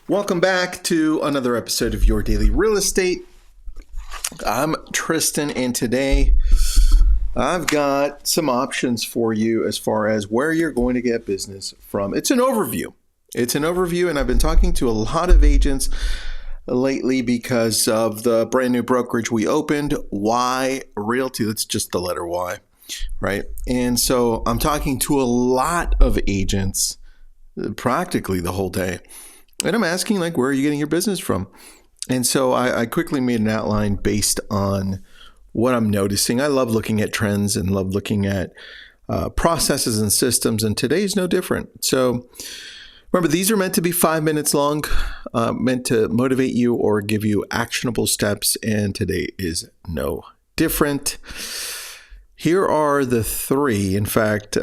Welcome back to another episode of Your Daily Real Estate. I'm Tristan, and today I've got some options for you as far as where you're going to get business from. It's an overview. And I've been talking to a lot of agents lately because of the brand new brokerage we opened, Y Realty. That's just the letter Y, right? And so I'm talking to a lot of agents practically the whole day. And I'm asking, where are you getting your business from? And so I quickly made an outline based on what I'm noticing. I love looking at trends and love looking at processes and systems, and today's no different. So remember, these are meant to be 5 minutes long, meant to motivate you or give you actionable steps, and today is no different. Here are the three, in fact,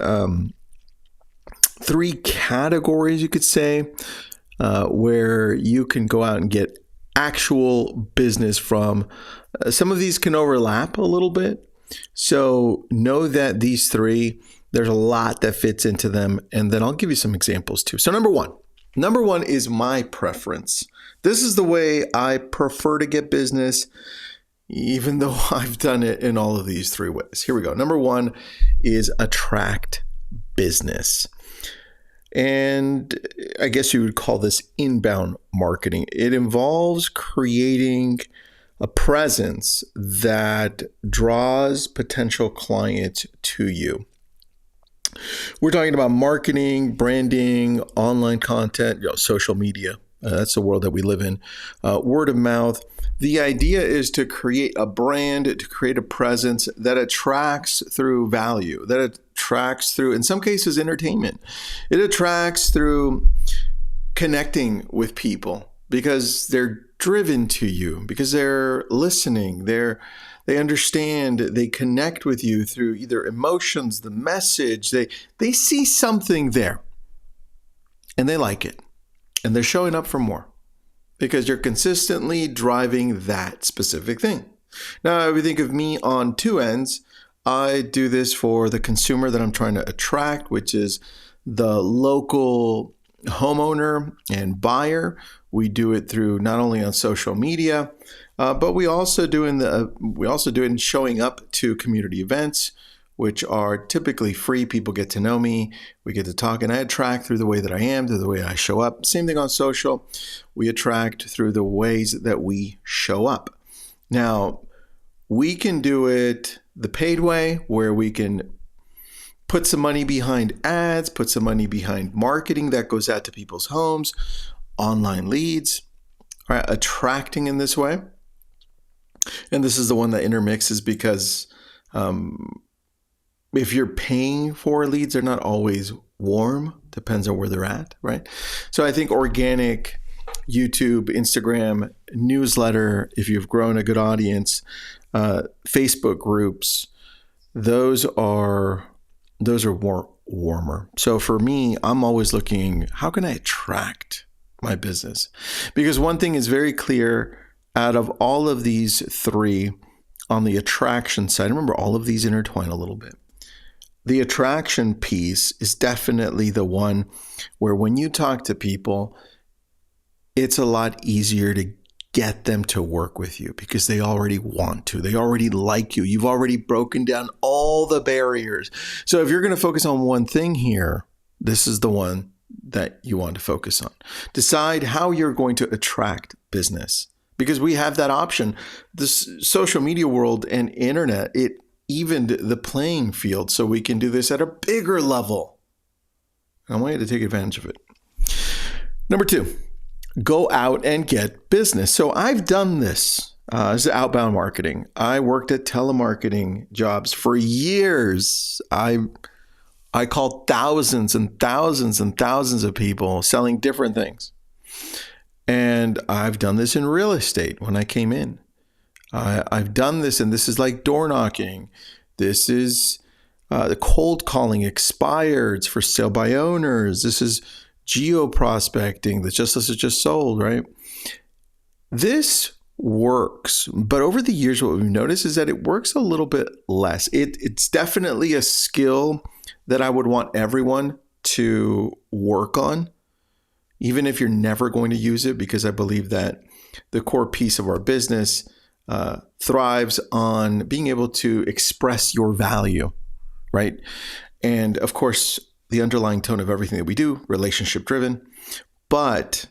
three categories, you could say, where you can go out and get actual business from. Some of these can overlap a little bit. So know that these three, there's a lot that fits into them. And then I'll give you some examples too. So number one is my preference. This is the way I prefer to get business, even though I've done it in all of these three ways. Here we go. Number one is attract business. And I guess you would call this inbound marketing. It involves creating a presence that draws potential clients to you. We're talking about marketing, branding, online content, social media. That's the world that we live in. Word of mouth. The idea is to create a brand, to create a presence that attracts through value, that attracts through, in some cases, entertainment. It attracts through connecting with people because they're driven to you, because they're listening, they understand, they connect with you through either emotions, the message, they see something there and they like it and they're showing up for more because you're consistently driving that specific thing. Now, if you think of me on two ends, I do this for the consumer that I'm trying to attract, which is the local homeowner and buyer. We do it through not only on social media, but we also do it in showing up to community events, which are typically free. People get to know me. We get to talk, and I attract through the way that I am, through the way I show up. Same thing on social. We attract through the ways that we show up. Now, we can do it the paid way, where we can put some money behind ads, put some money behind marketing that goes out to people's homes, online leads, right? Attracting in this way. And this is the one that intermixes because if you're paying for leads, they're not always warm. Depends on where they're at, right? So I think organic, YouTube, Instagram, newsletter, if you've grown a good audience, Facebook groups, those are warmer. So for me, I'm always looking, how can I attract my business? Because one thing is very clear out of all of these three on the attraction side, remember all of these intertwine a little bit. The attraction piece is definitely the one where when you talk to people, it's a lot easier to get them to work with you because they already want to. They already like you. You've already broken down all the barriers. So if you're going to focus on one thing here, this is the one that you want to focus on. Decide how you're going to attract business because we have that option. The social media world and internet, it evened the playing field so we can do this at a bigger level. I want you to take advantage of it. Number two, go out and get business. So I've done this. This is outbound marketing. I worked at telemarketing jobs for years. I called thousands and thousands and thousands of people selling different things. And I've done this in real estate when I came in. I've done this, and this is like door knocking. This is the cold calling expireds for sale by owners. This is geo prospecting, the just listed just sold, right? This works, but over the years, what we've noticed is that it works a little bit less. It's definitely a skill that I would want everyone to work on. even if you're never going to use it, because I believe that the core piece of our business thrives on being able to express your value, right? And of course, the underlying tone of everything that we do, relationship driven, but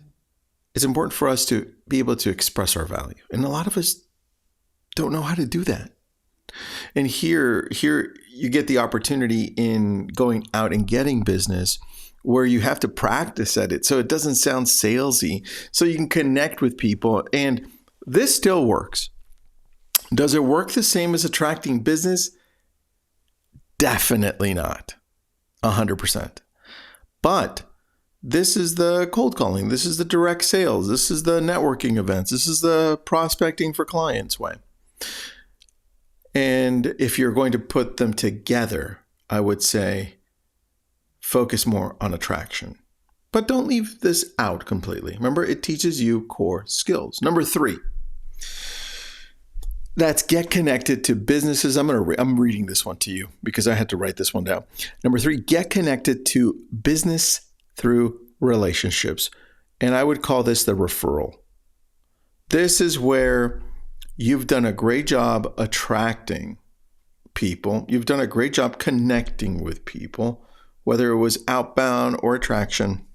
it's important for us to be able to express our value. And a lot of us don't know how to do that. And here you get the opportunity in going out and getting business where you have to practice at it so it doesn't sound salesy, so you can connect with people. And this still works. Does it work the same as attracting business? Definitely not 100%. But this is the cold calling. This is the direct sales. This is the networking events. This is the prospecting for clients way. And if you're going to put them together, I would say focus more on attraction. But don't leave this out completely. Remember, it teaches you core skills. Number 3, that's get connected to businesses. I'm reading this one to you because I had to write this one down. Number 3, get connected to business through relationships. And I would call this the referral. This is where you've done a great job attracting people. You've done a great job connecting with people, whether it was outbound or attraction.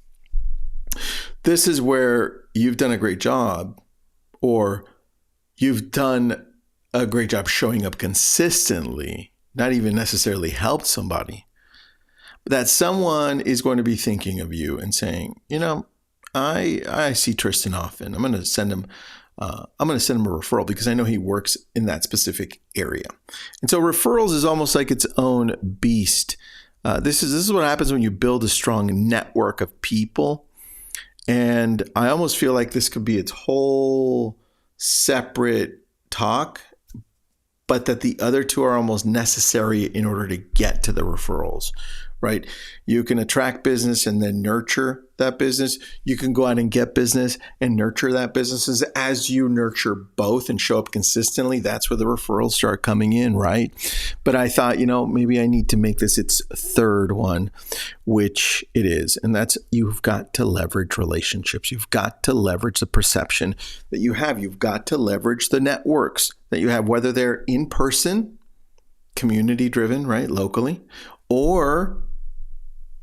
This is where you've done a great job, or you've done a great job showing up consistently, not even necessarily helped somebody, but that someone is going to be thinking of you and saying, I see Tristan often. I'm going to send him a referral because I know he works in that specific area. And so referrals is almost like its own beast. This is what happens when you build a strong network of people. And I almost feel like this could be its whole separate talk, but that the other two are almost necessary in order to get to the referrals, right? You can attract business and then nurture that business. You can go out and get business and nurture that business. As you nurture both and show up consistently, that's where the referrals start coming in, right? But I thought, maybe I need to make this its third one, which it is. And that's, you've got to leverage relationships. You've got to leverage the perception that you have. You've got to leverage the networks that you have, whether they're in person, community driven, right, locally, or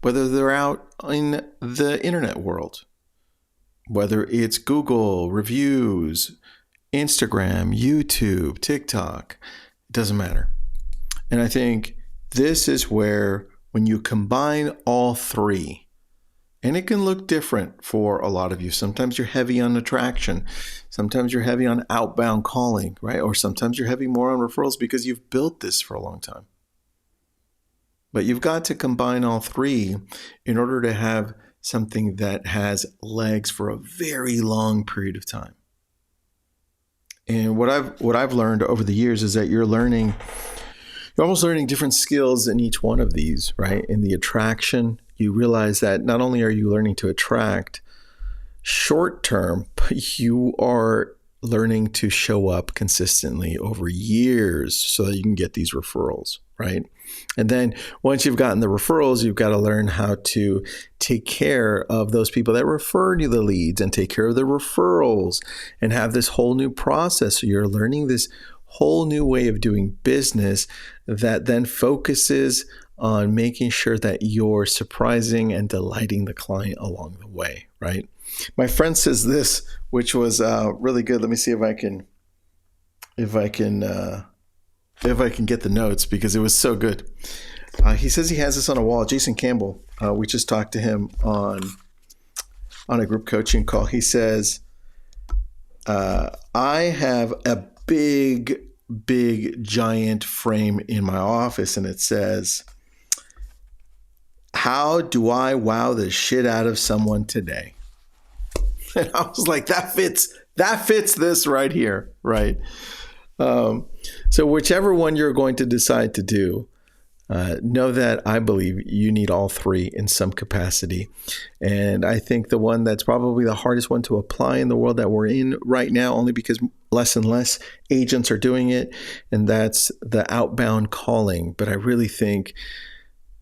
whether they're out in the internet world, whether it's Google, reviews, Instagram, YouTube, TikTok, it doesn't matter. And I think this is where, when you combine all three, and it can look different for a lot of you. Sometimes you're heavy on attraction. Sometimes you're heavy on outbound calling, right? Or sometimes you're heavy more on referrals because you've built this for a long time. But you've got to combine all three in order to have something that has legs for a very long period of time. And what I've learned over the years is that you're almost learning different skills in each one of these, right? In the attraction, you realize that not only are you learning to attract short term, but you are learning to show up consistently over years so that you can get these referrals, right? And then once you've gotten the referrals, you've got to learn how to take care of those people that refer you the leads and take care of the referrals and have this whole new process. So you're learning this whole new way of doing business that then focuses on making sure that you're surprising and delighting the client along the way, right? My friend says this, which was really good. Let me see if I can get the notes because it was so good. He says he has this on a wall. Jason Campbell, we just talked to him on a group coaching call. He says, I have a big giant frame in my office, and it says, "How do I wow the shit out of someone today?" And I was like, that fits this right here, right? So whichever one you're going to decide to do, know that I believe you need all three in some capacity. And I think the one that's probably the hardest one to apply in the world that we're in right now, only because less and less agents are doing it, and that's the outbound calling. But I really think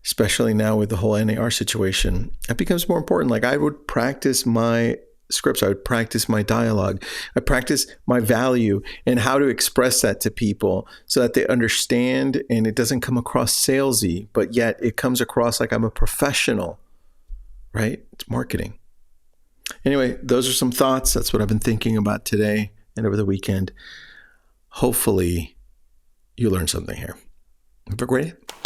especially now with the whole NAR situation, it becomes more important. Like I would practice my scripts. I would practice my dialogue. I practice my value and how to express that to people so that they understand and it doesn't come across salesy, but yet it comes across like I'm a professional, right? It's marketing. Anyway, those are some thoughts. That's what I've been thinking about today and over the weekend. Hopefully you learned something here. Have a great day.